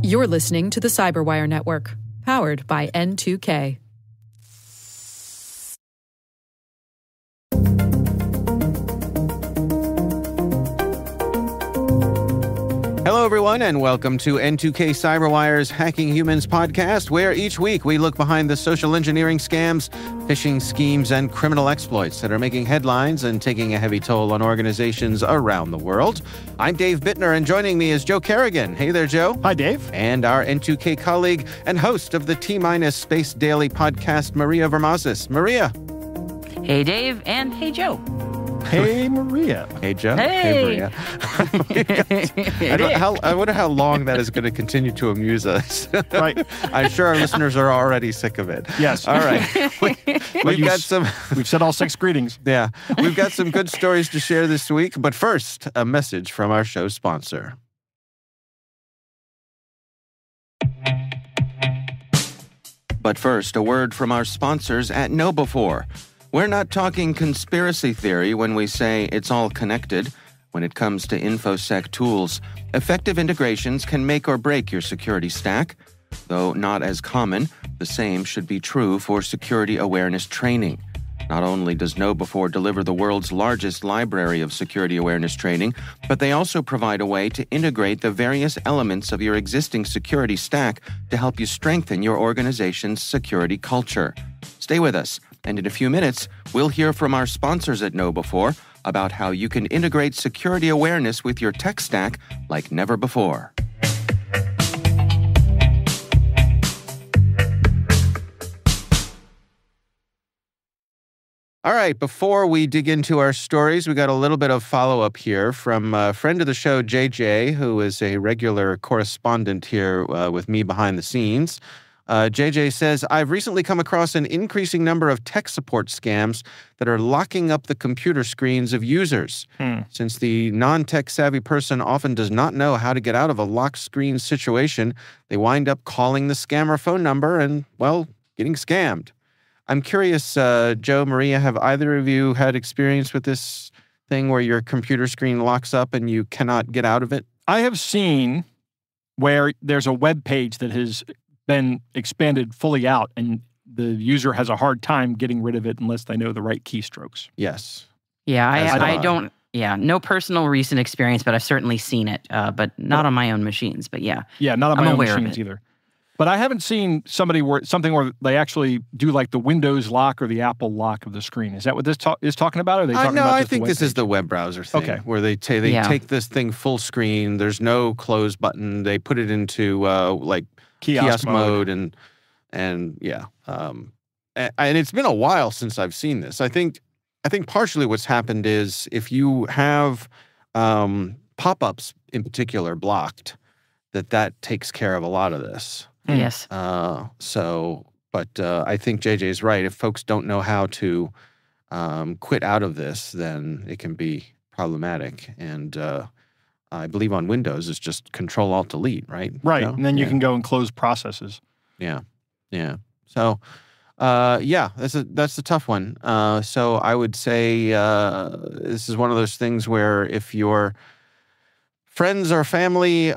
You're listening to the Cyberwire Network, powered by N2K. Hello, everyone, and welcome to N2K Cyberwire's Hacking Humans podcast, where each week we look behind the social engineering scams, phishing schemes, and criminal exploits that are making headlines and taking a heavy toll on organizations around the world. I'm Dave Bittner, and joining me is Joe Kerrigan. Hey there, Joe. Hi, Dave. And our N2K colleague and host of the T-Minus Space Daily podcast, Maria Vermazis. Maria. Hey, Dave, and hey, Joe. Hey, Maria. Hey, Joe. Hey. Maria. I wonder how long that is going to continue to amuse us. Right. I'm sure our listeners are already sick of it. Yes. All right. We've said all 6 greetings. Yeah. We've got some good stories to share this week. But first, a message from our show sponsor. But first, a word from our sponsors at KnowBe4. We're not talking conspiracy theory when we say it's all connected. When it comes to InfoSec tools, effective integrations can make or break your security stack. Though not as common, the same should be true for security awareness training. Not only does KnowBe4 deliver the world's largest library of security awareness training, but they also provide a way to integrate the various elements of your existing security stack to help you strengthen your organization's security culture. Stay with us. And in a few minutes, we'll hear from our sponsors at KnowBe4 about how you can integrate security awareness with your tech stack like never before. All right, before we dig into our stories, we got a little bit of follow-up here from a friend of the show, JJ, who is a regular correspondent here with me behind the scenes. JJ says, I've recently come across an increasing number of tech support scams that are locking up the computer screens of users. Since the non-tech savvy person often does not know how to get out of a locked screen situation, they wind up calling the scammer phone number and, well, getting scammed. I'm curious, Joe, Maria, have either of you had experience with this thing where your computer screen locks up and you cannot get out of it? I have seen where there's a web page that has been expanded fully out, and the user has a hard time getting rid of it unless they know the right keystrokes. Yes. Yeah, I don't. Yeah, no personal recent experience, but I've certainly seen it, but not on my own machines. But yeah. Yeah, not on my I'm own aware of machines it. either. But I haven't seen something where they actually do like the Windows lock or the Apple lock of the screen. Is that what this is talking about? Or are they talking No, about I just think the this is the web browser thing. Okay. Where they take this thing full screen. There's no close button. They put it into like kiosk mode and yeah. And it's been a while since I've seen this. I think partially what's happened is if you have pop-ups in particular blocked, that takes care of a lot of this. Yes. But I think JJ's right. If folks don't know how to quit out of this, then it can be problematic. And I believe on Windows it's just Control-Alt-Delete, right? Right, Joe? and then you can go and close processes. Yeah. So, that's a tough one. So I would say this is one of those things where if your friends or family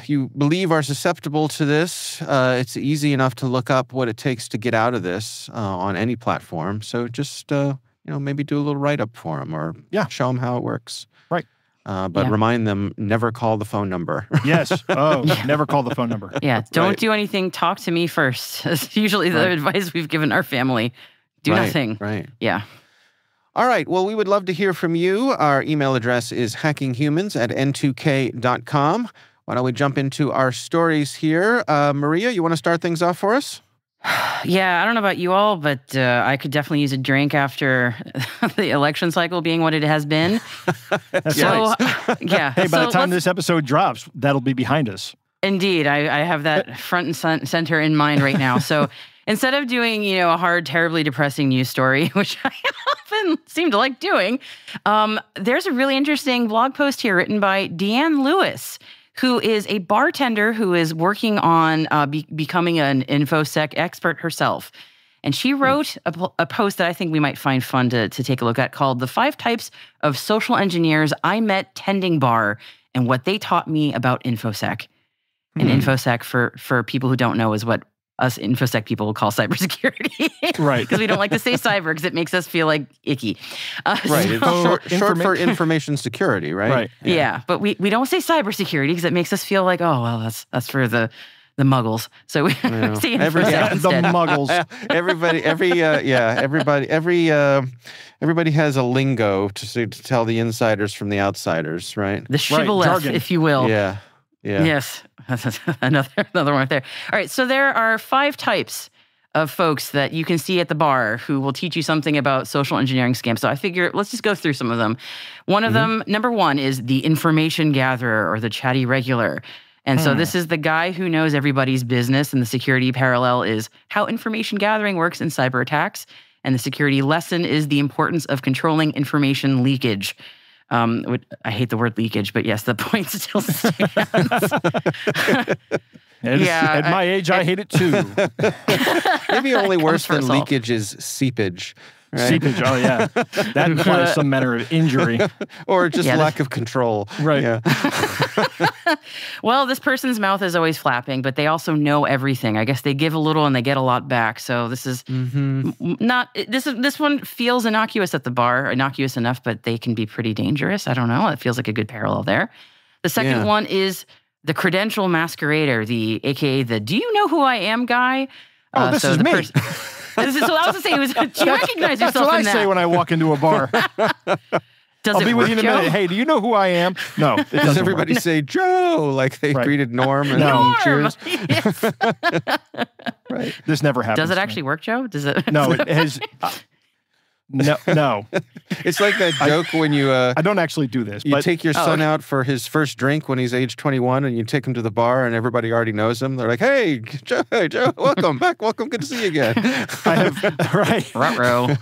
you believe are susceptible to this, it's easy enough to look up what it takes to get out of this on any platform. So just maybe do a little write-up for them or show them how it works. Right. But remind them, never call the phone number. Yes. Oh, never call the phone number. Yeah, don't do anything. Talk to me first. That's usually the advice we've given our family. Do nothing. Right. Yeah. All right. Well, we would love to hear from you. Our email address is hackinghumans@n2k.com. Why don't we jump into our stories here? Maria, you want to start things off for us? Yeah, I don't know about you all, but I could definitely use a drink after the election cycle being what it has been. So, yeah. Hey, by the time this episode drops, that'll be behind us. Indeed. I have that front and center in mind right now. So instead of doing, a hard, terribly depressing news story, which I often seem to like doing, there's a really interesting blog post here written by Deanne Lewis, who is a bartender who is working on becoming an InfoSec expert herself. And she wrote a post that I think we might find fun to take a look at called The 5 Types of Social Engineers I Met Tending Bar and what they taught me about InfoSec. And InfoSec, for people who don't know, is what us InfoSec people will call cybersecurity. Right. Because we don't like to say cyber because it makes us feel like icky. Right. It's short for information security, right? Right. Yeah. But we don't say cybersecurity because it makes us feel like, oh, well, that's for the muggles. So we say InfoSec instead. The muggles. Everybody has a lingo to tell the insiders from the outsiders, right? The shibboleth, if you will. Yeah. Yes. That's another one right there. All right. So there are 5 types of folks that you can see at the bar who will teach you something about social engineering scams. So I figure let's just go through some of them. One of them, number 1, is the information gatherer or the chatty regular. And so this is the guy who knows everybody's business, and the security parallel is how information gathering works in cyber attacks. And the security lesson is the importance of controlling information leakage. I hate the word leakage, but yes, the point still stands. At my age, I hate it too. Maybe only worse than leakage is seepage. Right? Seepage, oh yeah. That implies some manner of injury. Or just lack of control. Right. Yeah. Well, this person's mouth is always flapping, but they also know everything. I guess they give a little and they get a lot back. So this is not, this one feels innocuous at the bar, innocuous enough, but they can be pretty dangerous. I don't know. It feels like a good parallel there. The second one is the credential masquerader, AKA the do you know who I am guy? Oh, this is me. So I was going to say, do you recognize yourself in that? That's what I say when I walk into a bar. I'll be with you in a minute. Hey, do you know who I am? No. Does everybody say Joe like they greeted Norm and Cheers? Yes. Right. This never happens. Does it actually work, Joe? Does it? No, it has. No. It's like that joke when you... I don't actually do this. You take your son out for his first drink when he's age 21 and you take him to the bar and everybody already knows him. They're like, hey, Joe, welcome back. Welcome. Good to see you again. I have, right. Ruh-roh.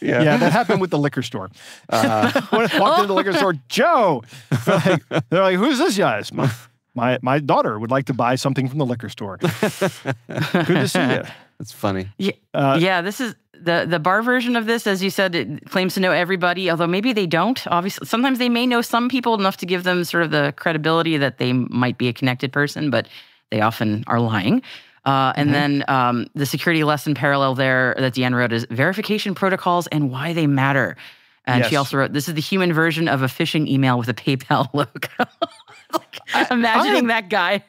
Yeah, that happened with the liquor store. When I walked into the liquor store, Joe, they're like, who's this guy? My daughter would like to buy something from the liquor store. Good to see you. That's funny. Yeah, this is the bar version of this. As you said, it claims to know everybody, although maybe they don't. Obviously, sometimes they may know some people enough to give them sort of the credibility that they might be a connected person, but they often are lying. And then the security lesson parallel there that Deanne wrote is verification protocols and why they matter. And she also wrote, this is the human version of a phishing email with a PayPal logo. Imagining that guy.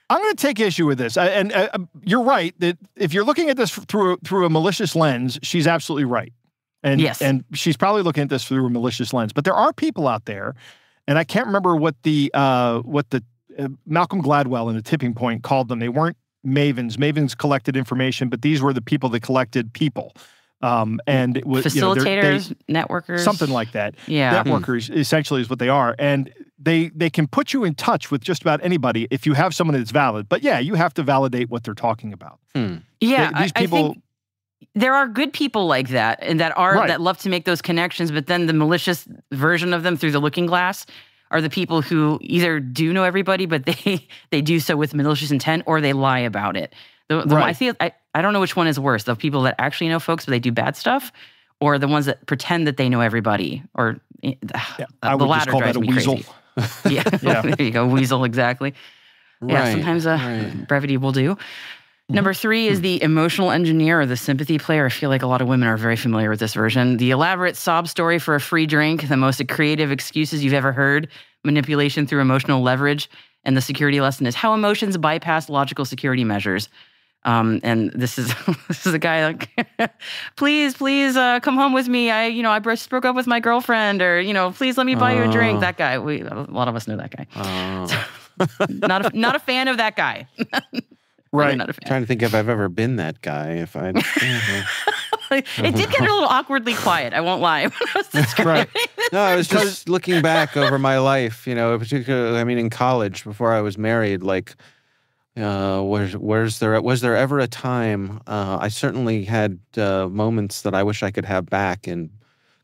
I'm going to take issue with this. And you're right that if you're looking at this through a malicious lens, she's absolutely right. And, and she's probably looking at this through a malicious lens. But there are people out there, and I can't remember what the Malcolm Gladwell in The Tipping Point called them. They weren't mavens. Mavens collected information, but these were the people that collected people. And it was facilitators, networkers, something like that. Yeah, networkers essentially is what they are, and they can put you in touch with just about anybody if you have someone that's valid. But yeah, you have to validate what they're talking about. Yeah, these people. I think there are good people like that, and that love to make those connections. But then the malicious version of them through the looking glass are the people who either do know everybody, but they do so with malicious intent, or they lie about it. I don't know which one is worse, the people that actually know folks, but they do bad stuff, or the ones that pretend that they know everybody, or I would just call that a weasel. Yeah, there you go, weasel, exactly. Yeah, sometimes brevity will do. Number 3 is the emotional engineer or the sympathy player. I feel like a lot of women are very familiar with this version. The elaborate sob story for a free drink, the most creative excuses you've ever heard, manipulation through emotional leverage, and the security lesson is how emotions bypass logical security measures. And this is a guy like, please, come home with me. I just broke up with my girlfriend, or please let me buy you a drink. That guy, a lot of us know that guy. So, not a fan of that guy. Right. Really not a fan. Trying to think if I've ever been that guy. If I, it did get a little awkwardly quiet. I won't lie. When I was describing this. No, I was just looking back over my life. Particularly, in college before I was married, like. Was there ever a time? I certainly had moments that I wish I could have back in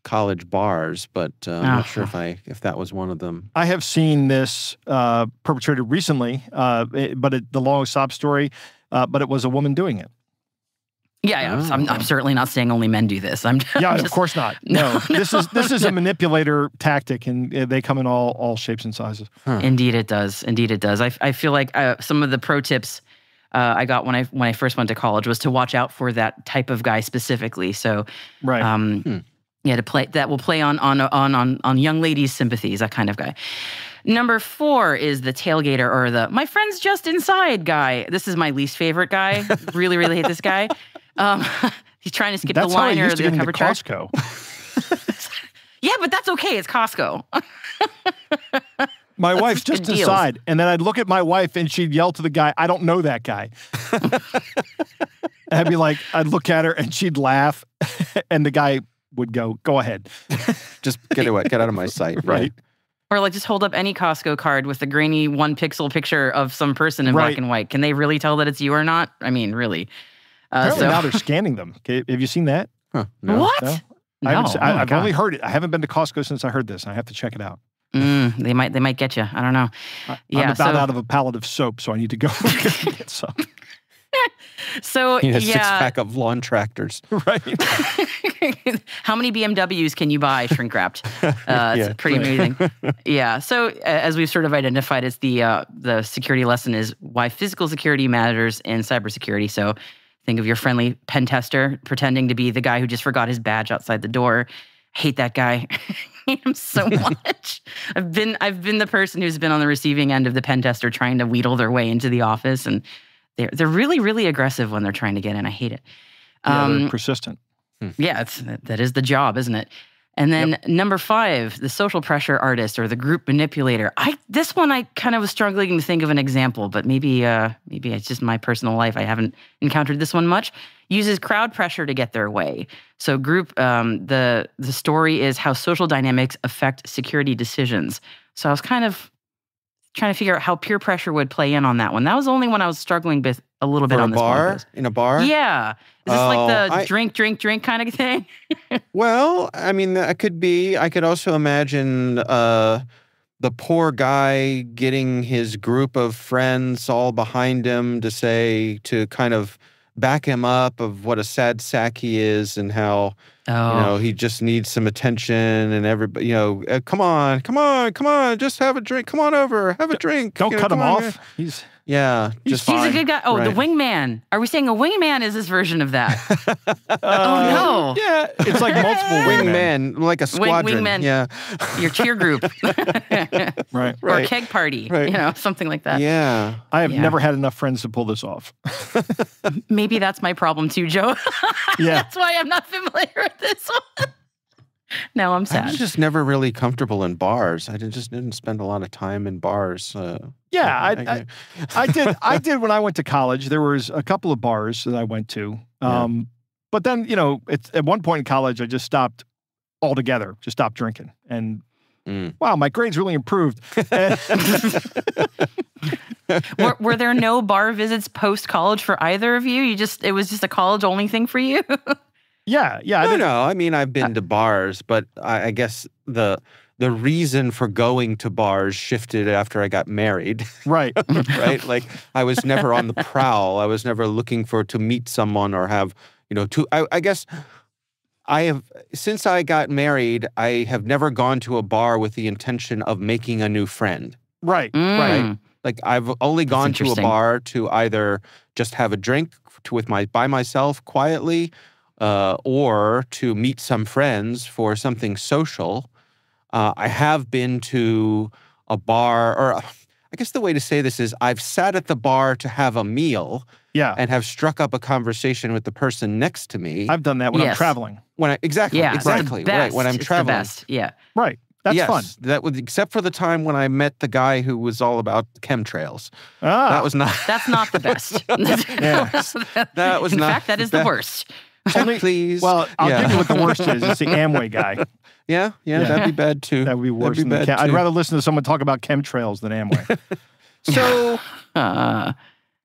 college bars, but I'm not sure if that was one of them. I have seen this perpetrated recently, the long sob story, but it was a woman doing it. Yeah, I'm certainly not saying only men do this. Of course not. No, this is a manipulator tactic, and they come in all shapes and sizes. Huh. Indeed, it does. I feel like some of the pro tips I got when I first went to college was to watch out for that type of guy specifically. So, right. Yeah, that will play on young ladies' sympathies, that kind of guy. Number 4 is the tailgater or the my friend's just inside guy. This is my least favorite guy. Really, really hate this guy. He's trying to skip the line or the cover chart. Costco. Yeah, but that's okay. It's Costco. My wife's just inside, and then I'd look at my wife, and she'd yell to the guy, "I don't know that guy." I'd be like, I'd look at her, and she'd laugh, and the guy would go ahead. Just get away, get out of my sight. Right. Or like just hold up any Costco card with a grainy 1-pixel picture of some person in black and white. Can they really tell that it's you or not? I mean, really. Apparently now they're scanning them. Okay, have you seen that? Huh, no. What? No? I've only heard it. I haven't been to Costco since I heard this. I have to check it out. They might get you. I don't know. I'm about out of a pallet of soap, so I need to go get some. So you need a 6-pack of lawn tractors. Right. How many BMWs can you buy shrink wrapped? It's pretty amazing. Yeah. So as we've sort of identified, it's the security lesson is why physical security matters in cybersecurity. So think of your friendly pen tester pretending to be the guy who just forgot his badge outside the door. Hate that guy. Hate him so much. I've been the person who's been on the receiving end of the pen tester trying to wheedle their way into the office, and they're really, really aggressive when they're trying to get in. I hate it. They're persistent. Yeah, that is the job, isn't it? And then number 5, the social pressure artist or the group manipulator. This one I kind of was struggling to think of an example, but maybe it's just my personal life. I haven't encountered this one much. Uses crowd pressure to get their way. So group, the story is how social dynamics affect security decisions. So I was kind of trying to figure out how peer pressure would play in on that one. That was the only one I was struggling with a little bit on this one. In a bar? Yeah. Is this like the drink kind of thing? Well, I mean, that could be. I could also imagine the poor guy getting his group of friends all behind him to kind of back him up of what a sad sack he is and how, he just needs some attention and everybody, come on, just have a drink. Come on over, have a drink. Don't cut him off. He's he's a good guy. Oh, right. The wingman. Are we saying a wingman is this version of that? Oh, no. Yeah, it's like multiple wingmen, like a squadron. Wingmen. Yeah. Your cheer group. Right. Or a keg party, something like that. Yeah. I have never had enough friends to pull this off. Maybe that's my problem too, Joe. Yeah. That's why I'm not familiar with this one. No, I'm sad. I was just never really comfortable in bars. I just didn't spend a lot of time in bars. I did when I went to college. There was a couple of bars that I went to. But then, at one point in college, I just stopped altogether, just stopped drinking. And wow, my grades really improved. Were there no bar visits post-college for either of you? It was just a college-only thing for you? Yeah. No. I mean, I've been to bars, but I guess the reason for going to bars shifted after I got married. Right. Right? Like, I was never on the prowl. I was never looking to meet someone or have, I guess since I got married, I have never gone to a bar with the intention of making a new friend. Right. Right. Like, I've only gone to a bar to either just have a drink by myself quietly, or to meet some friends for something social. I have been to a bar, or I guess the way to say this is I've sat at the bar to have a meal and have struck up a conversation with the person next to me. I've done that when I'm traveling. Exactly. Right. When I'm traveling. It's the best. Yeah. Right. That's fun. That was, except for the time when I met the guy who was all about chemtrails. That was not. That's not the best. That was In not. fact, that is the worst. Please. Well, I'll give you what the worst is. It's the Amway guy. Yeah, that'd be bad too. That would be worse. I'd rather listen to someone talk about chemtrails than Amway. So,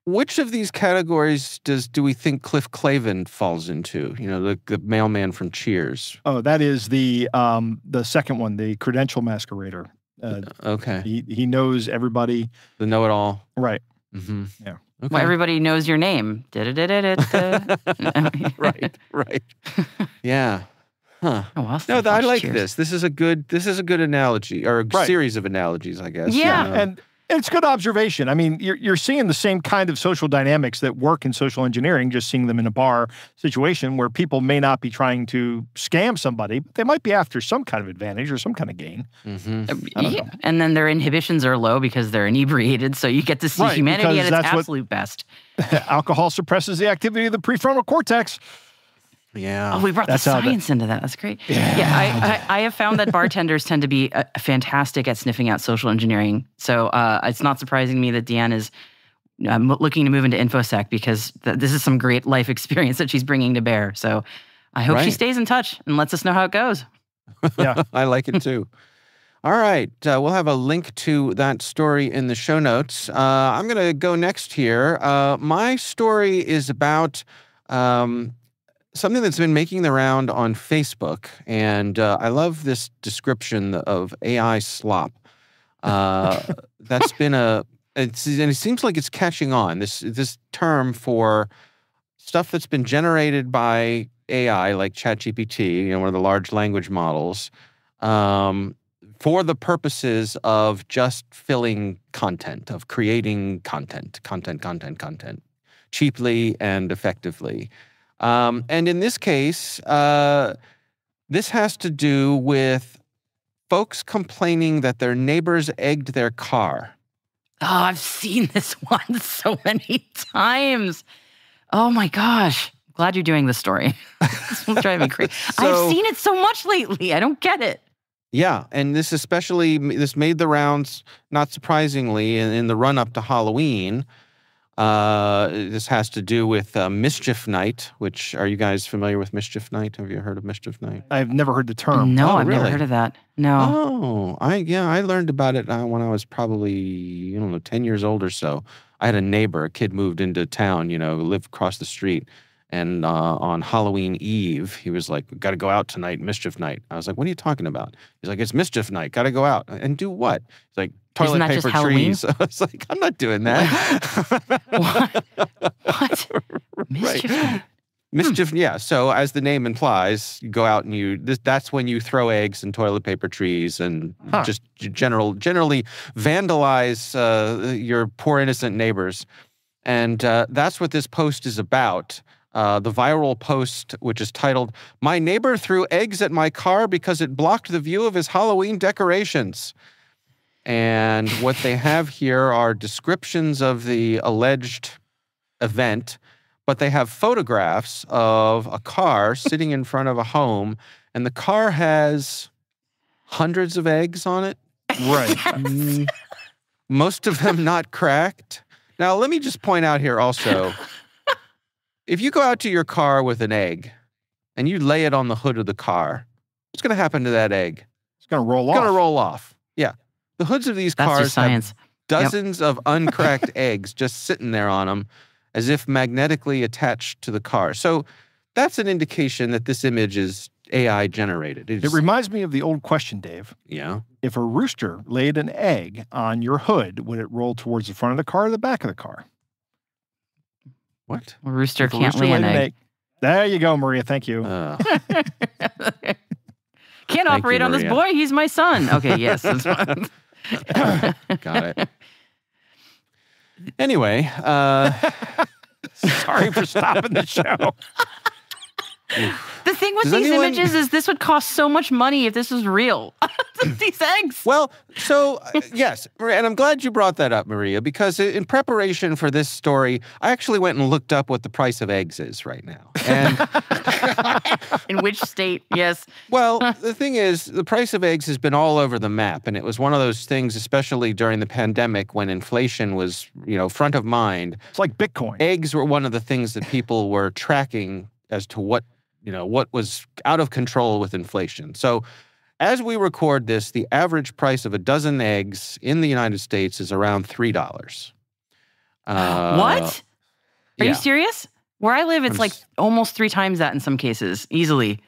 which of these categories do we think Cliff Clavin falls into? The mailman from Cheers. Oh, that is the second one, the credential masquerader. Okay. He knows everybody. The know-it-all. Right. Mm-hmm. Yeah. Okay. Well, everybody knows your name. Right. Yeah. Huh. Oh, well, No, I like cheers. this. This is a good analogy, or a series of analogies, I guess. Yeah. And it's good observation. I mean, you're seeing the same kind of social dynamics that work in social engineering, just seeing them in a bar situation where people may not be trying to scam somebody, but they might be after some kind of advantage or some kind of gain. Yeah. And then their inhibitions are low because they're inebriated, so you get to see humanity at its absolute best. Alcohol suppresses the activity of the prefrontal cortex. Yeah. Oh, we brought the science into that. That's great. Yeah, I have found that bartenders tend to be fantastic at sniffing out social engineering. So it's not surprising to me that Deanne is looking to move into InfoSec because this is some great life experience that she's bringing to bear. So I hope she stays in touch and lets us know how it goes. Yeah, I like it too. All right. We'll have a link to that story in the show notes. I'm going to go next here. My story is about something that's been making the round on Facebook, and I love this description of AI slop. That's been and it seems like it's catching on. This term for stuff that's been generated by AI, like ChatGPT, one of the large language models, for the purposes of just filling content, of creating content, cheaply and effectively. And in this case, this has to do with folks complaining that their neighbors egged their car. Oh, I've seen this one so many times. Oh my gosh. Glad you're doing this story. This one's driving me crazy. I've seen it so much lately. I don't get it. Yeah, and this made the rounds, not surprisingly, in the run-up to Halloween. This has to do with Mischief Night, which, are you guys familiar with Mischief Night? Have you heard of Mischief Night? I've never heard the term. No, I've never heard of that. Oh, No. I learned about it when I was probably, 10 years old or so. I had a kid moved into town, lived across the street. And on Halloween Eve, he was like, "Got to go out tonight, Mischief Night." I was like, "What are you talking about?" He's like, "It's Mischief Night. Got to go out and do what?" He's like, "Toilet paper trees." I was like, "I'm not doing that." What? Mischief Night? Mischief, yeah. So as the name implies, you go out and that's when you throw eggs and toilet paper trees and just generally vandalize your poor innocent neighbors. And that's what this post is about. The viral post, which is titled, "My Neighbor Threw Eggs at My Car Because It Blocked the View of His Halloween Decorations." And what they have here are descriptions of the alleged event, but they have photographs of a car sitting in front of a home, and the car has hundreds of eggs on it. Right. Most of them not cracked. Now, let me just point out here also, if you go out to your car with an egg and you lay it on the hood of the car, what's going to happen to that egg? It's going to roll off. It's going to roll off. Yeah. The hoods of these cars have dozens of uncracked eggs just sitting there on them as if magnetically attached to the car. So that's an indication that this image is AI generated. It reminds me of the old question, Dave. Yeah. If a rooster laid an egg on your hood, would it roll towards the front of the car or the back of the car? What? A rooster can't lay an egg. There you go, Maria. Thank you. Can't operate on this boy. He's my son. Okay, yes. Got it. Anyway. Sorry for stopping the show. The thing with these images is this would cost so much money if this was real. These eggs. Well, so yes, and I'm glad you brought that up, Maria, because in preparation for this story, I actually went and looked up what the price of eggs is right now. And in which state? Yes. Well, the thing is, the price of eggs has been all over the map, and it was one of those things, especially during the pandemic when inflation was, front of mind. It's like Bitcoin. Eggs were one of the things that people were tracking as to what was out of control with inflation. So as we record this, the average price of a dozen eggs in the United States is around $3. What? Are you serious? Where I live, it's like almost 3 times that in some cases, easily.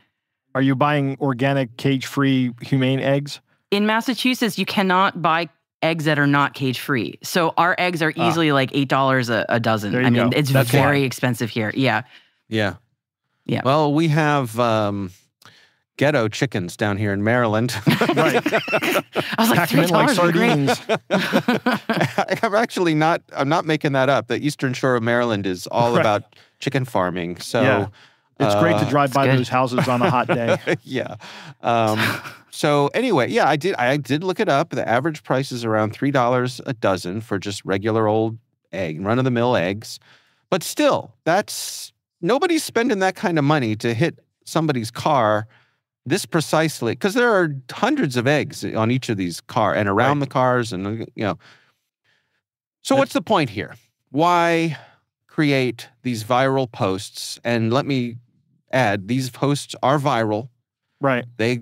Are you buying organic, cage-free, humane eggs? In Massachusetts, you cannot buy eggs that are not cage-free. So our eggs are easily like $8 a dozen. I mean, it's very expensive here. Yeah. Yeah. Yeah. Well, we have ghetto chickens down here in Maryland. Right. I was like, $3 like sardines. I'm not making that up. The Eastern Shore of Maryland is all about chicken farming. So it's great to drive by those houses on a hot day. Yeah. So anyway, I did look it up. The average price is around $3 a dozen for just regular old run-of-the-mill eggs. But still, nobody's spending that kind of money to hit somebody's car this precisely, because there are hundreds of eggs on each of these cars and around the cars, and So what's the point here? Why create these viral posts? And let me add, these posts are viral. Right. They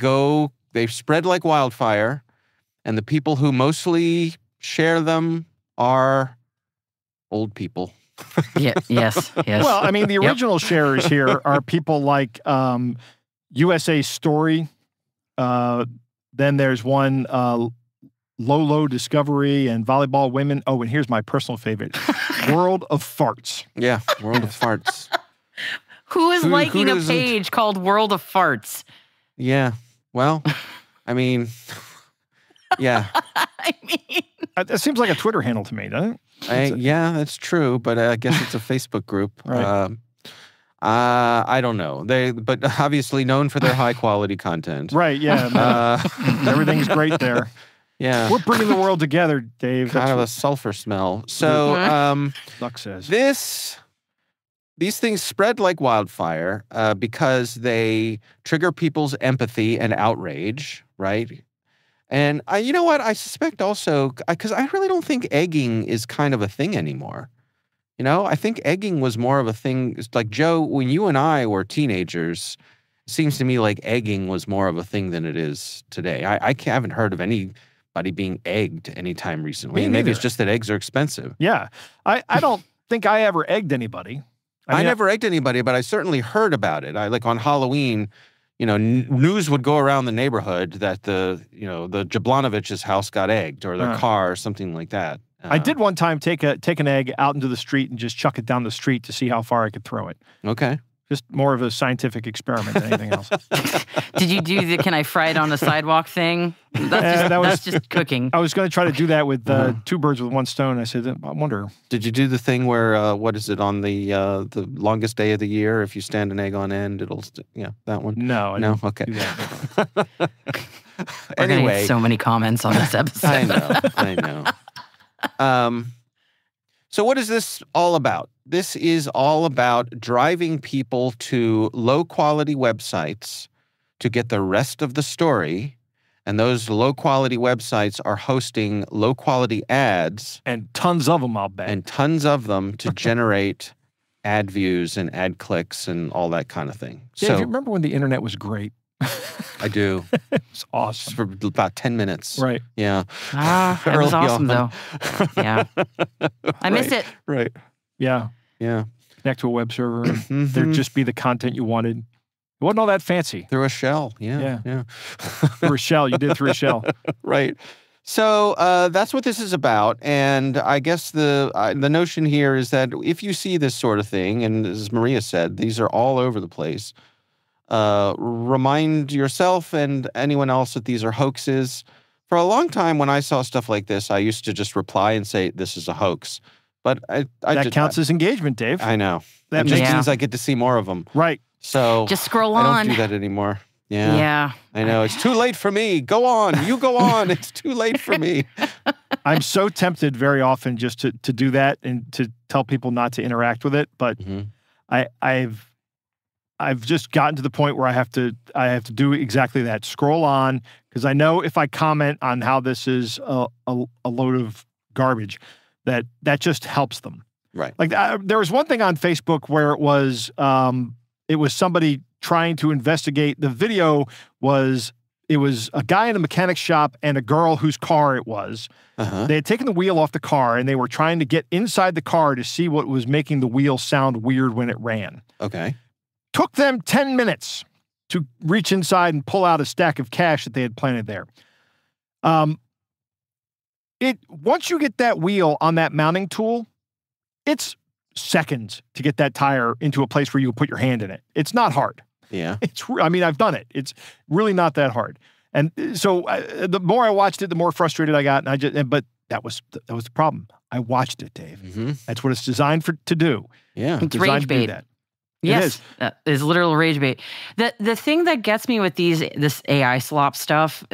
spread like wildfire, and the people who mostly share them are old people. Yes. Well, I mean, the original sharers here are people like USA Story. Then there's one, Lolo Discovery and Volleyball Women. Oh, and here's my personal favorite, World of Farts. Yeah, World of Farts. Who is liking a page called World of Farts? Yeah, well, I mean, yeah. That seems like a Twitter handle to me, doesn't it? Yeah, that's true, but I guess it's a Facebook group. Right. I don't know. But obviously known for their high quality content. Right. Yeah. Everything's great there. Yeah. We're bringing the world together, Dave. Kind of a sulfur smell. So, Luck says these things spread like wildfire because they trigger people's empathy and outrage, right? And you know what? I suspect also, because I really don't think egging is kind of a thing anymore. I think egging was more of a thing. It's like, Joe, when you and I were teenagers, it seems to me like egging was more of a thing than it is today. I haven't heard of anybody being egged anytime recently. Maybe it's just that eggs are expensive. Yeah. I don't think I ever egged anybody. I never egged anybody, but I certainly heard about it. Like on Halloween, news would go around the neighborhood that the Jablanovich's house got egged, or their car, or something like that. I did one time take an egg out into the street and just chuck it down the street to see how far I could throw it. Okay. Just more of a scientific experiment than anything else. Did you do the can I fry it on the sidewalk thing? That's just cooking. I was going to try to do that with two birds with one stone. I said, I wonder. Did you do the thing where, what is it, on the longest day of the year, if you stand an egg on end, it'll, that one? No. No? Okay. Anyway. So many comments on this episode. I know. So what is this all about? This is all about driving people to low-quality websites to get the rest of the story, and those low-quality websites are hosting low-quality ads. And tons of them, I'll bet. And tons of them to generate ad views and ad clicks and all that kind of thing. Dave, you remember when the internet was great? I do. It was awesome. For about 10 minutes. Right. Yeah. It was awesome, though. Yeah. I miss it. Right. Yeah. Yeah. Connect to a web server. There'd just be the content you wanted. It wasn't all that fancy. Through a shell. Yeah. Through a shell. You did it through a shell. Right. So that's what this is about. And I guess the notion here is that if you see this sort of thing, and as Maria said, these are all over the place, remind yourself and anyone else that these are hoaxes. For a long time, when I saw stuff like this, I used to just reply and say, this is a hoax. But that counts as engagement, Dave. I know. That just means I get to see more of them. Right. So just scroll on. I don't do that anymore. Yeah. Yeah. I know. It's too late for me. Go on. You go on. It's too late for me. I'm so tempted very often just to do that and to tell people not to interact with it. But I've just gotten to the point where I have to do exactly that. Scroll on, because I know if I comment on how this is a load of garbage, that just helps them. Right. Like there was one thing on Facebook where it was somebody trying to investigate. The video was a guy in a mechanic shop and a girl whose car it was. They had taken the wheel off the car and they were trying to get inside the car to see what was making the wheel sound weird when it ran. Okay. Took them 10 minutes to reach inside and pull out a stack of cash that they had planted there. Once you get that wheel on that mounting tool, it's seconds to get that tire into a place where you put your hand in it. It's not hard. Yeah. I've done it. It's really not that hard. And so the more I watched it, the more frustrated I got. But that was the problem. I watched it, Dave. Mm-hmm. That's what it's designed to do. Yeah. It's rage bait. Yes, it is literal rage bait. The thing that gets me with this AI slop stuff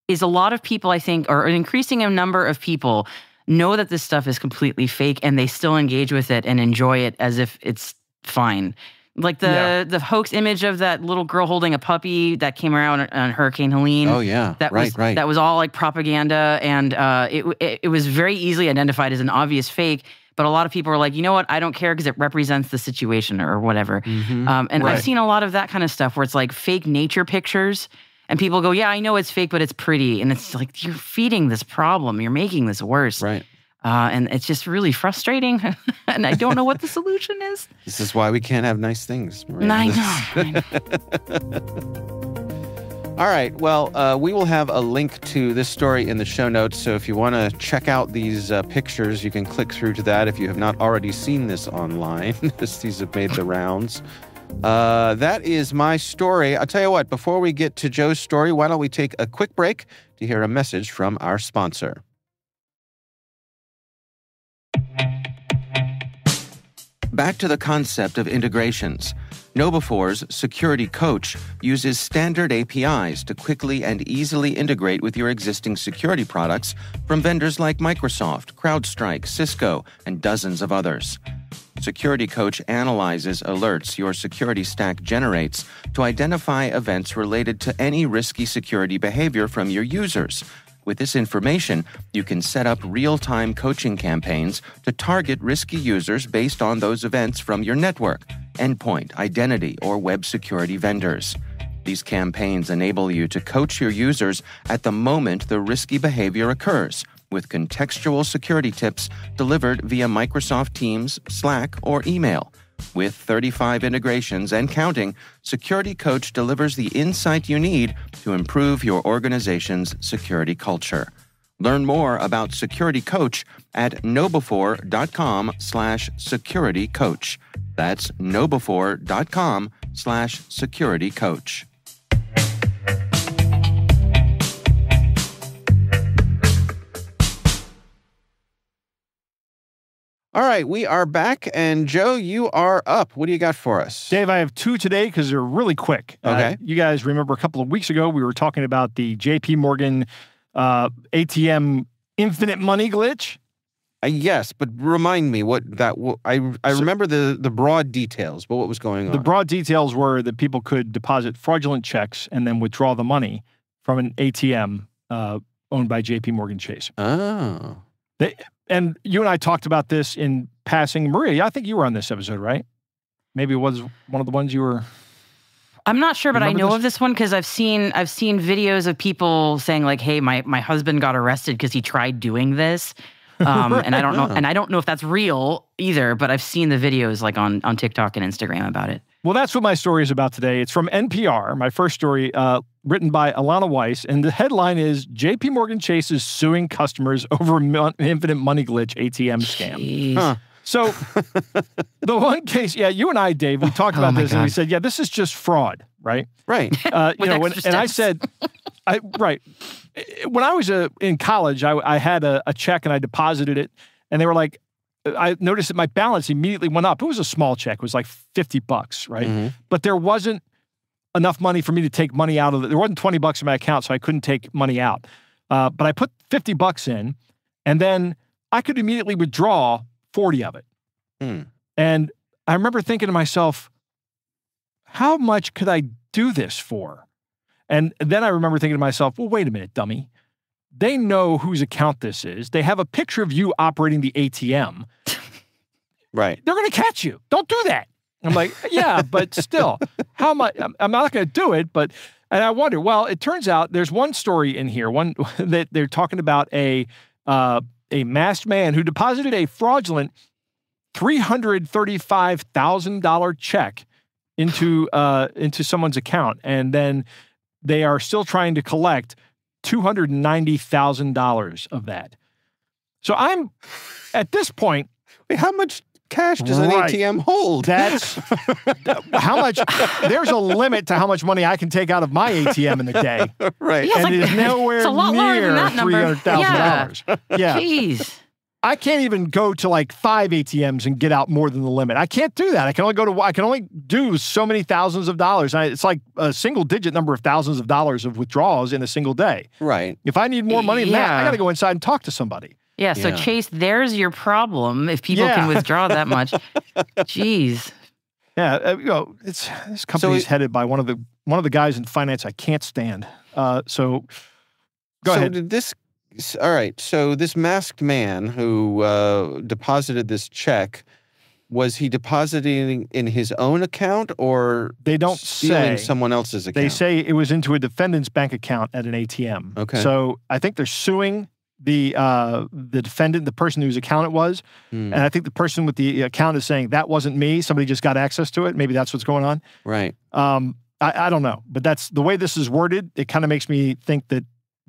is a lot of people, I think, or an increasing number of people know that this stuff is completely fake, and they still engage with it and enjoy it as if it's fine. Like the hoax image of that little girl holding a puppy that came around on Hurricane Helene. Oh yeah, right. That was all like propaganda, and it was very easily identified as an obvious fake. But a lot of people are like, you know what? I don't care because it represents the situation or whatever. Mm-hmm. I've seen a lot of that kind of stuff where it's like fake nature pictures, and people go, yeah, I know it's fake, but it's pretty, and it's like you're feeding this problem, you're making this worse, right? And it's just really frustrating, and I don't know what the solution is. This is why we can't have nice things, Maria. I know. All right. Well, we will have a link to this story in the show notes. So if you want to check out these pictures, you can click through to that if you have not already seen this online. These have made the rounds. That is my story. I'll tell you what, before we get to Joe's story, why don't we take a quick break to hear a message from our sponsor. Back to the concept of integrations. KnowBe4's Security Coach uses standard APIs to quickly and easily integrate with your existing security products from vendors like Microsoft, CrowdStrike, Cisco, and dozens of others. Security Coach analyzes alerts your security stack generates to identify events related to any risky security behavior from your users. With this information, you can set up real-time coaching campaigns to target risky users based on those events from your network, endpoint, identity, or web security vendors. These campaigns enable you to coach your users at the moment the risky behavior occurs, with contextual security tips delivered via Microsoft Teams, Slack, or email. With 35 integrations and counting, Security Coach delivers the insight you need to improve your organization's security culture. Learn more about Security Coach at knowbe4.com/securitycoach. That's knowbe4.com/securitycoach. All right, we are back, and Joe, you are up. What do you got for us? Dave, I have two today because they're really quick. Okay. You guys remember a couple of weeks ago, we were talking about the JP Morgan ATM infinite money glitch? Yes, but remind me what that. I remember the broad details, but what was going on? The broad details were that people could deposit fraudulent checks and then withdraw the money from an ATM owned by JP Morgan Chase. Oh. And you and I talked about this in passing. Maria, I think you were on this episode, right? Maybe it was one of the ones you were. I'm not sure, but I know of this one because I've seen videos of people saying like, "Hey, my husband got arrested because he tried doing this," right. And I don't know if that's real either. But I've seen the videos like on TikTok and Instagram about it. Well, that's what my story is about today. It's from NPR. My first story, written by Alana Weiss, and the headline is "JP Morgan Chase is suing customers over infinite money glitch ATM scam." Huh. So the one case, you and I, Dave, we talked about this, and we said, this is just fraud, right? Right. And I said, right. When I was in college, I had a check and I deposited it, and they were like, I noticed that my balance immediately went up. It was a small check. It was like $50, right? Mm-hmm. But there wasn't enough money for me to take money out of it. There wasn't $20 in my account, so I couldn't take money out. But I put $50 in, and then I could immediately withdraw 40 of it. And I remember thinking to myself, how much could I do this for? And then I remember thinking to myself, well, wait a minute, dummy. They know whose account this is. They have a picture of you operating the ATM. Right. They're going to catch you. Don't do that. I'm like, yeah, but still, how much? I'm not going to do it. And I wonder, well, it turns out there's one story in here, one that they're talking about a masked man who deposited a fraudulent $335,000 check into someone's account. And then they are still trying to collect $290,000 of that. So I'm, at this point... Wait, how much cash does an ATM hold? That's how much. There's a limit to how much money I can take out of my ATM in a day. Right. Yeah, and it is nowhere near $300,000. Yeah. Jeez. I can't even go to like 5 ATMs and get out more than the limit. I can't do that. I can only do so many thousands of dollars. It's like a single digit number of thousands of dollars of withdrawals in a single day. Right. If I need more money than that, I got to go inside and talk to somebody. Yeah, so Chase, there's your problem if people can withdraw that much. Jeez. Yeah, this company's headed by one of the guys in finance I can't stand. So go ahead. All right. So this masked man who deposited this check, was he depositing in his own account or they don't stealing say someone else's account? They say it was into a defendant's bank account at an ATM. Okay. So I think they're suing the defendant, the person whose account it was. And I think the person with the account is saying, that wasn't me. Somebody just got access to it. Maybe that's what's going on. Right. I don't know. But that's the way this is worded. It kind of makes me think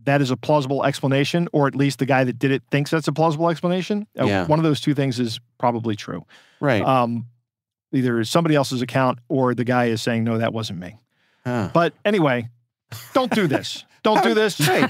that is a plausible explanation, or at least the guy that did it thinks that's a plausible explanation. One of those two things is probably true. Right. Either somebody else's account or the guy is saying, no, that wasn't me. But anyway, don't do this. Don't do this. Right.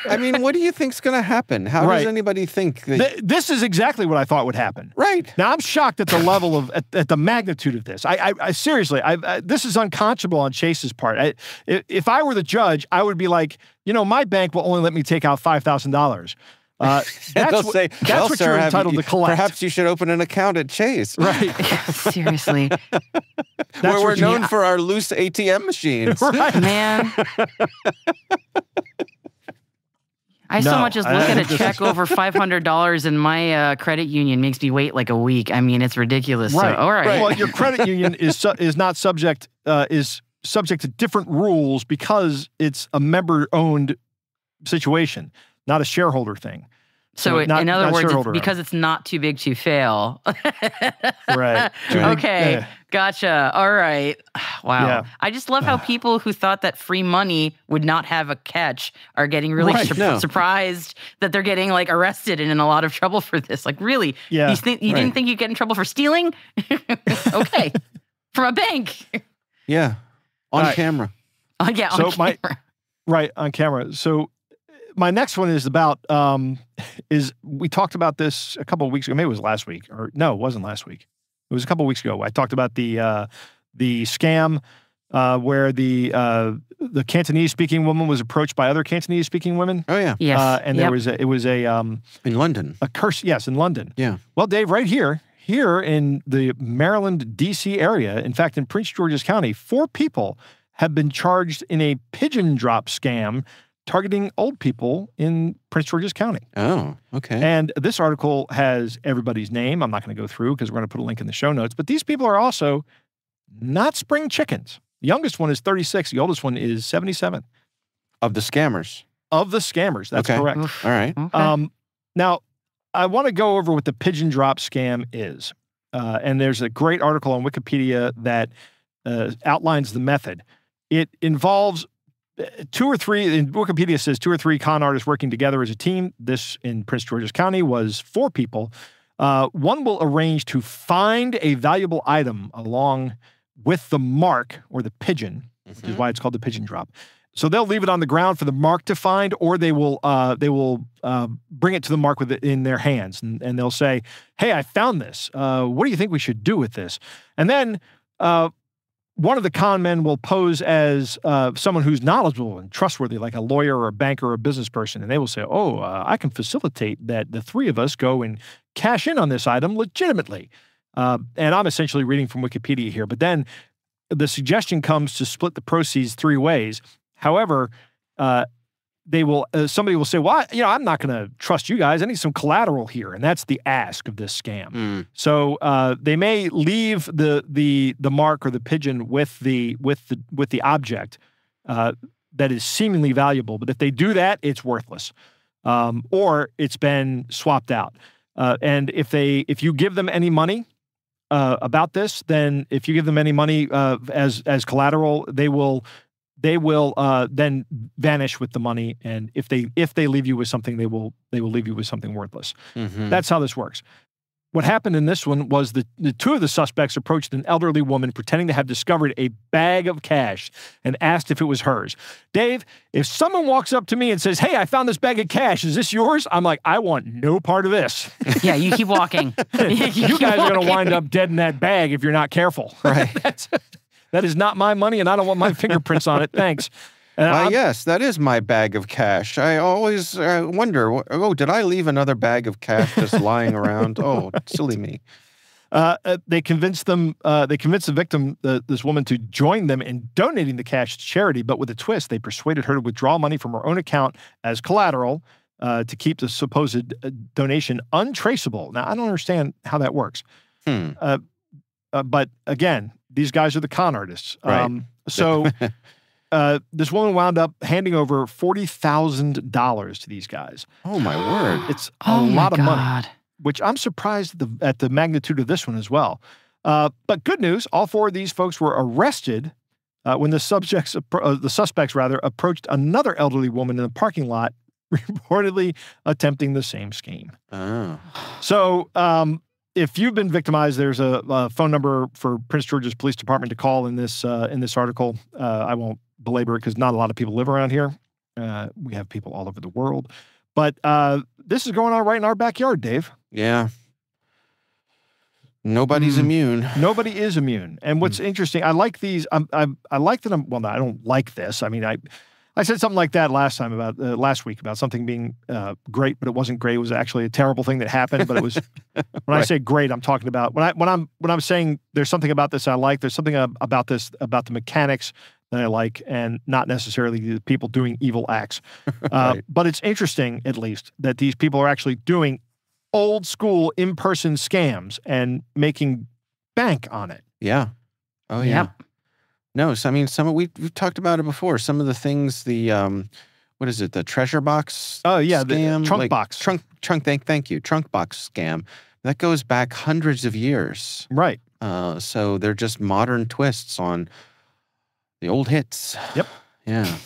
I mean, what do you think's going to happen? How does anybody think that... This is exactly what I thought would happen. Right. Now, I'm shocked at the level of, at the magnitude of this. I seriously, this is unconscionable on Chase's part. If I were the judge, I would be like, my bank will only let me take out $5,000. That's what you're entitled to collect. Perhaps you should open an account at Chase. Right. Seriously. Where we're known for our loose ATM machines. Right. Man. I so much as look at a check over $500 in my credit union makes me wait like a week. I mean, it's ridiculous. Right. So, all right. Well, your credit union is not subject is subject to different rules because it's a member-owned situation, not a shareholder thing. So in other words, because it's not too big to fail. Right. Okay. Gotcha. All right. Wow. Yeah. I just love how people who thought that free money would not have a catch are getting really surprised that they're getting like arrested and in a lot of trouble for this. Like, really? Yeah. You didn't think you'd get in trouble for stealing? Okay. From a bank. Yeah. On camera. On camera. On camera. So my next one is about, we talked about this a couple of weeks ago. Maybe it was last week. Or no, it wasn't last week. It was a couple of weeks ago. I talked about the scam where the Cantonese-speaking woman was approached by other Cantonese-speaking women. Oh, yeah. Yes. And it was in London. A curse. Yes, in London. Yeah. Well, Dave, right here in the Maryland, D.C. area, in fact, in Prince George's County, 4 people have been charged in a pigeon drop scam targeting old people in Prince George's County. Oh, okay. And this article has everybody's name. I'm not going to go through because we're going to put a link in the show notes. But these people are also not spring chickens. The youngest one is 36. The oldest one is 77. Of the scammers. Of the scammers. That's correct. All right. Okay. Now, I want to go over what the pigeon drop scam is. And there's a great article on Wikipedia that outlines the method. It involves 2 or 3, and Wikipedia says 2 or 3 con artists working together as a team. This in Prince George's County was 4 people. One will arrange to find a valuable item along with the mark or the pigeon, which is why it's called the pigeon drop. So they'll leave it on the ground for the mark to find, or they will bring it to the mark with it in their hands, and they'll say, "Hey, I found this. What do you think we should do with this?" And then one of the con men will pose as someone who's knowledgeable and trustworthy, like a lawyer or a banker or a business person, and they will say, I can facilitate that the 3 of us go and cash in on this item legitimately. And I'm essentially reading from Wikipedia here, but then the suggestion comes to split the proceeds 3 ways. However, somebody will say, well, I'm not going to trust you guys. I need some collateral here. And that's the ask of this scam. So they may leave the mark or the pigeon with the object that is seemingly valuable. But if they do that, it's worthless. Or it's been swapped out. And if you give them any money about this, then if you give them any money as collateral, they will they will then vanish with the money. And if they leave you with something, they will leave you with something worthless. Mm-hmm. That's how this works. What happened in this one was the two of the suspects approached an elderly woman pretending to have discovered a bag of cash and asked if it was hers. Dave, if someone walks up to me and says, "Hey, I found this bag of cash. Is this yours?" I'm like, I want no part of this. Yeah, you keep walking. You guys are going to wind up dead in that bag if you're not careful. Right. That is not my money, and I don't want my fingerprints on it. Thanks. Yes, that is my bag of cash. I always wonder, did I leave another bag of cash just lying around? Oh, silly me. They convinced the victim, this woman, to join them in donating the cash to charity, but with a twist. They persuaded her to withdraw money from her own account as collateral to keep the supposed donation untraceable. Now, I don't understand how that works. But again, these guys are the con artists. Right. This woman wound up handing over $40,000 to these guys. Oh, my word. It's a lot of money, which I'm surprised at the magnitude of this one as well. But good news, all four of these folks were arrested when the suspects approached another elderly woman in the parking lot, reportedly attempting the same scheme. Oh. So if you've been victimized, there's a phone number for Prince George's Police Department to call in this article. I won't belabor it because not a lot of people live around here. We have people all over the world. But this is going on right in our backyard, Dave. Yeah. Nobody's immune. Nobody is immune. And what's interesting, I like these. I like that. I don't like this. I mean, I said something like that last week about something being great, but it wasn't great. It was actually a terrible thing that happened. But it was when I say great, I'm talking about when I'm saying there's something about this I like. There's something about the mechanics that I like, and not necessarily the people doing evil acts. Right. But it's interesting, at least, that these people are actually doing old school in-person scams and making bank on it. Yeah. Oh yeah. Yep. No, so I mean, we've talked about it before. Some of the things, what is it? The treasure box. Oh yeah, scam? The trunk box. Trunk. Thank you. Trunk box scam. That goes back hundreds of years. Right. So they're just modern twists on the old hits. Yep. Yeah.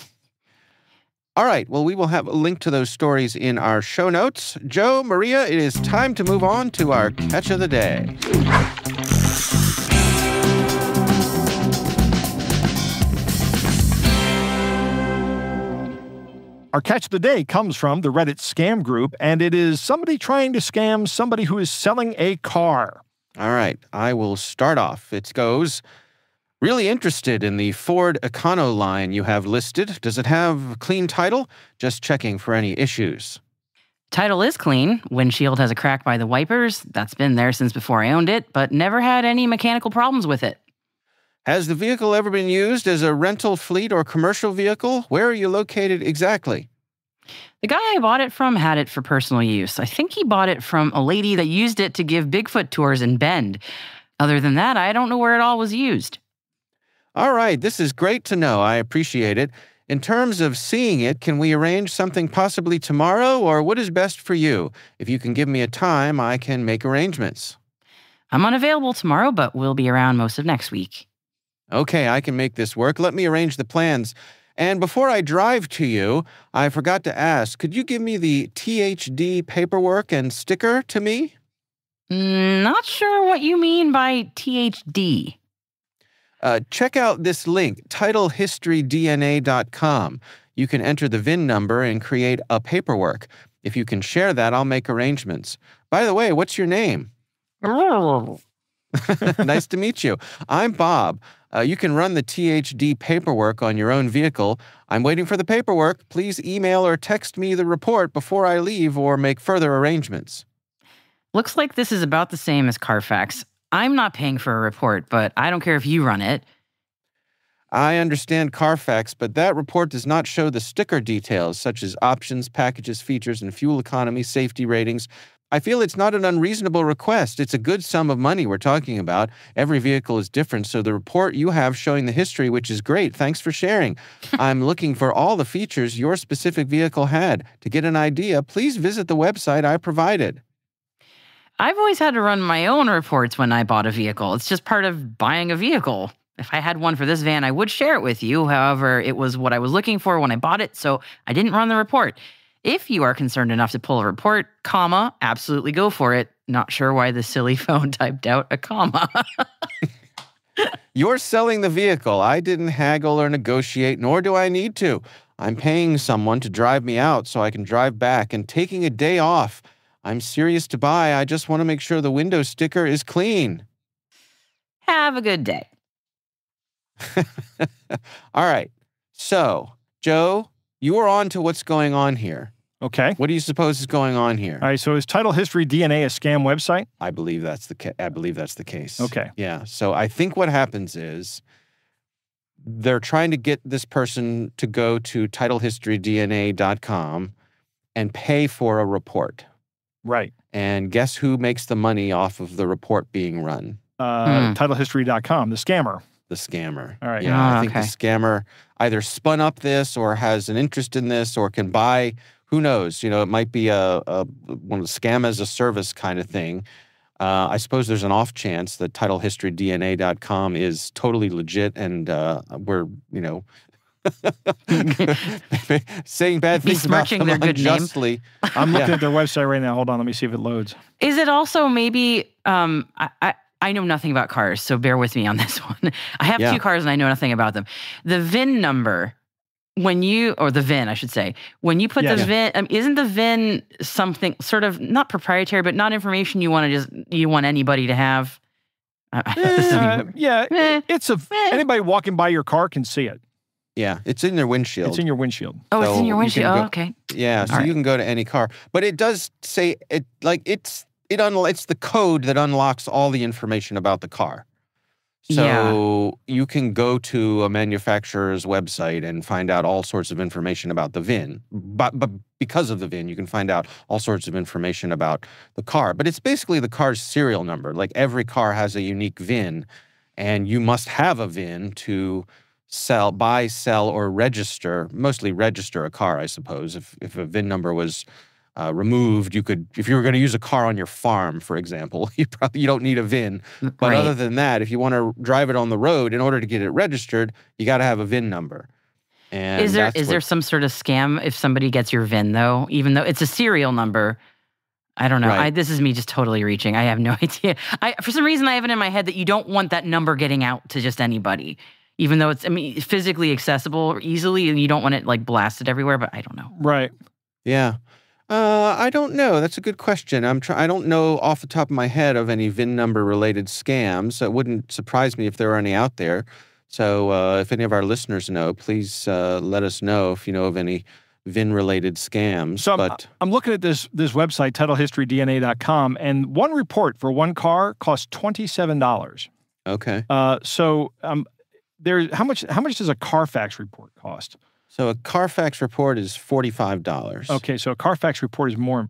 All right. Well, we will have a link to those stories in our show notes. Joe, Maria, it is time to move on to our catch of the day. Our catch of the day comes from the Reddit scam group, and it is somebody trying to scam somebody who is selling a car. All right. I will start off. It goes, really interested in the Ford Econoline you have listed. Does it have clean title? Just checking for any issues. Title is clean. Windshield has a crack by the wipers. That's been there since before I owned it, but never had any mechanical problems with it. Has the vehicle ever been used as a rental fleet or commercial vehicle? Where are you located exactly? The guy I bought it from had it for personal use. I think he bought it from a lady that used it to give Bigfoot tours in Bend. Other than that, I don't know where it all was used. All right, this is great to know. I appreciate it. In terms of seeing it, can we arrange something possibly tomorrow, or what is best for you? If you can give me a time, I can make arrangements. I'm unavailable tomorrow, but we'll be around most of next week. Okay, I can make this work. Let me arrange the plans. And before I drive to you, I forgot to ask, could you give me the THD paperwork and sticker to me? Not sure what you mean by THD. Check out this link, titlehistorydna.com. You can enter the VIN number and create a paperwork. If you can share that, I'll make arrangements. By the way, what's your name? Nice to meet you. I'm Bob. You can run the THD paperwork on your own vehicle. I'm waiting for the paperwork. Please email or text me the report before I leave or make further arrangements. Looks like this is about the same as Carfax. I'm not paying for a report, but I don't care if you run it. I understand Carfax, but that report does not show the sticker details, such as options, packages, features, and fuel economy, safety ratings. I feel it's not an unreasonable request. It's a good sum of money we're talking about. Every vehicle is different, so the report you have showing the history, which is great. Thanks for sharing. I'm looking for all the features your specific vehicle had. To get an idea, please visit the website I provided. I've always had to run my own reports when I bought a vehicle. It's just part of buying a vehicle. if I had one for this van, I would share it with you. However, it was what I was looking for when I bought it, so I didn't run the report. If you are concerned enough to pull a report, comma, absolutely go for it. Not sure why the silly phone typed out a comma. You're selling the vehicle. I didn't haggle or negotiate, nor do I need to. I'm paying someone to drive me out so I can drive back and taking a day off. I'm serious to buy. I just want to make sure the window sticker is clean. Have a good day. All right. So, Joe, you are on to what's going on here. Okay. What do you suppose is going on here? All right. So is Title History DNA a scam website? I believe that's the case. Okay. Yeah. So I think what happens is they're trying to get this person to go to titlehistorydna.com and pay for a report. Right. And guess who makes the money off of the report being run? Titlehistory.com, the scammer. The scammer. All right. Yeah, I think the scammer either spun up this or has an interest in this or can buy, who knows? You know, it might be one of the scam as a service kind of thing. I suppose there's an off chance that titlehistorydna.com is totally legit and we're, you know, saying bad things about them unjustly. I'm looking at their website right now. Hold on, let me see if it loads. Is it also maybe, I know nothing about cars, so bear with me on this one. I have two cars and I know nothing about them. The VIN number, or the VIN, I should say, when you put the VIN, isn't the VIN something sort of not proprietary, but not information you want anybody to have? Anybody walking by your car can see it. Yeah, it's in their windshield. It's in your windshield. Oh, so it's in your windshield. Okay. Yeah, so you can go to any car, but it does say it like it's the code that unlocks all the information about the car. So you can go to a manufacturer's website and find out all sorts of information about the VIN. But because of the VIN, you can find out all sorts of information about the car. But it's basically the car's serial number. Like every car has a unique VIN, and you must have a VIN to buy, sell, or register. Mostly register a car, I suppose. If a VIN number was removed, you could, if you were going to use a car on your farm, for example, you don't need a VIN. But other than that, if you want to drive it on the road, in order to get it registered, you got to have a VIN number. And is there some sort of scam if somebody gets your VIN though, even though it's a serial number? I don't know. Right. This is me just totally reaching. I have no idea. For some reason, I have it in my head that you don't want that number getting out to just anybody, even though it's, physically accessible easily, and you don't want it like blasted everywhere. But I don't know. Right. Yeah. I don't know. That's a good question. I don't know off the top of my head of any VIN number related scams. So it wouldn't surprise me if there are any out there. So if any of our listeners know, please let us know if you know of any VIN related scams. So I'm looking at this website, titlehistorydna.com, and one report for one car costs $27. Okay. So how much does a Carfax report cost? So a Carfax report is $45. Okay, so a Carfax report is more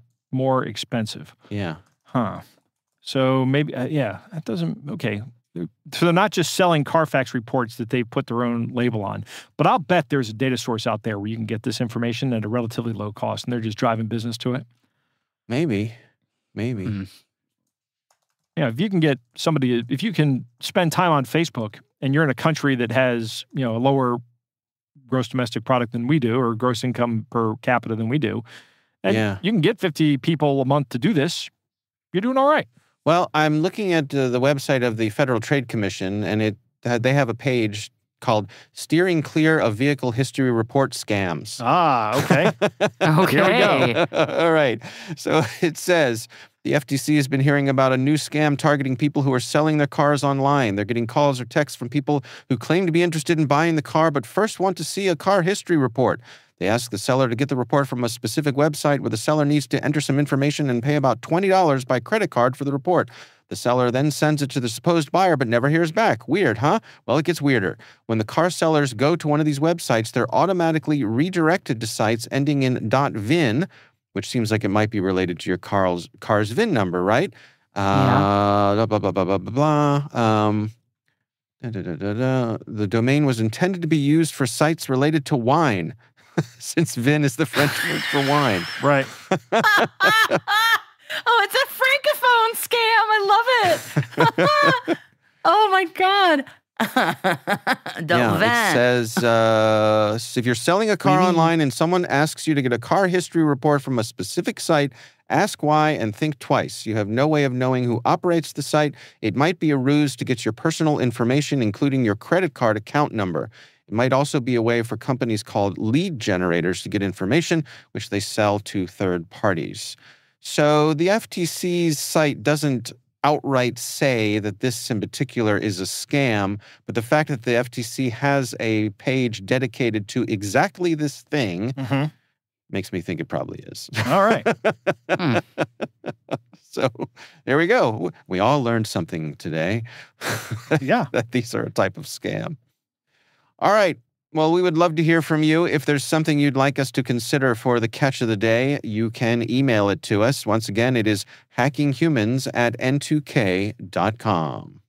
expensive. Yeah. Huh. So maybe, that doesn't, okay. So they're not just selling Carfax reports that they put their own label on, but I'll bet there's a data source out there where you can get this information at a relatively low cost, and they're just driving business to it. Maybe. Yeah, if you can spend time on Facebook, and you're in a country that has, a lower gross domestic product than we do, or gross income per capita than we do, and you can get 50 people a month to do this, you're doing all right. Well, I'm looking at the website of the Federal Trade Commission, and they have a page called Steering Clear of Vehicle History Report Scams. Ah, okay. Okay. Here we go. All right. So it says, the FTC has been hearing about a new scam targeting people who are selling their cars online. They're getting calls or texts from people who claim to be interested in buying the car, but first want to see a car history report. They ask the seller to get the report from a specific website where the seller needs to enter some information and pay about $20 by credit card for the report. The seller then sends it to the supposed buyer but never hears back. Weird, huh? Well, it gets weirder. When the car sellers go to one of these websites, they're automatically redirected to sites ending in .vin, which seems like it might be related to your car's VIN number, right? Blah, blah, blah, blah, blah, blah. The domain was intended to be used for sites related to wine, since VIN is the French word for wine. Right. Oh, it's a francophone scam. I love it. Oh, my God. It says, if you're selling a car online and someone asks you to get a car history report from a specific site, ask why and think twice. You have no way of knowing who operates the site. It might be a ruse to get your personal information, including your credit card account number. It might also be a way for companies called lead generators to get information, which they sell to third parties. So the FTC's site doesn't outright say that this in particular is a scam, but the fact that the FTC has a page dedicated to exactly this thing makes me think it probably is. All right. So there we go. We all learned something today. Yeah. That these are a type of scam. All right. Well, we would love to hear from you. If there's something you'd like us to consider for the catch of the day, you can email it to us. Once again, it is hackinghumans@n2k.com.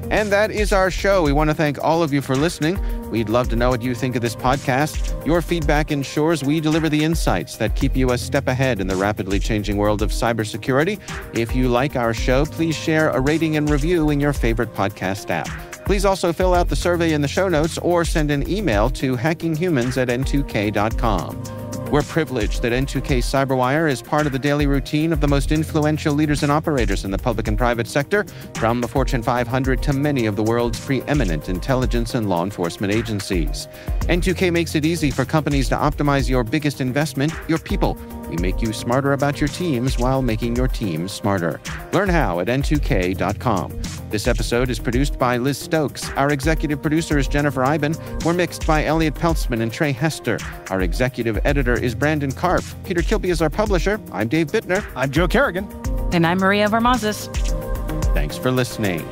And that is our show. We want to thank all of you for listening. We'd love to know what you think of this podcast. Your feedback ensures we deliver the insights that keep you a step ahead in the rapidly changing world of cybersecurity. If you like our show, please share a rating and review in your favorite podcast app. Please also fill out the survey in the show notes or send an email to hackinghumans@n2k.com. We're privileged that N2K Cyberwire is part of the daily routine of the most influential leaders and operators in the public and private sector, from the Fortune 500 to many of the world's preeminent intelligence and law enforcement agencies. N2K makes it easy for companies to optimize your biggest investment, your people. We make you smarter about your teams while making your teams smarter. Learn how at n2k.com. This episode is produced by Liz Stokes. Our executive producer is Jennifer Eiben. We're mixed by Elliot Peltzman and Trey Hester. Our executive editor is Brandon Karp. Peter Kilby is our publisher. I'm Dave Bittner. I'm Joe Kerrigan. And I'm Maria Varmazis. Thanks for listening.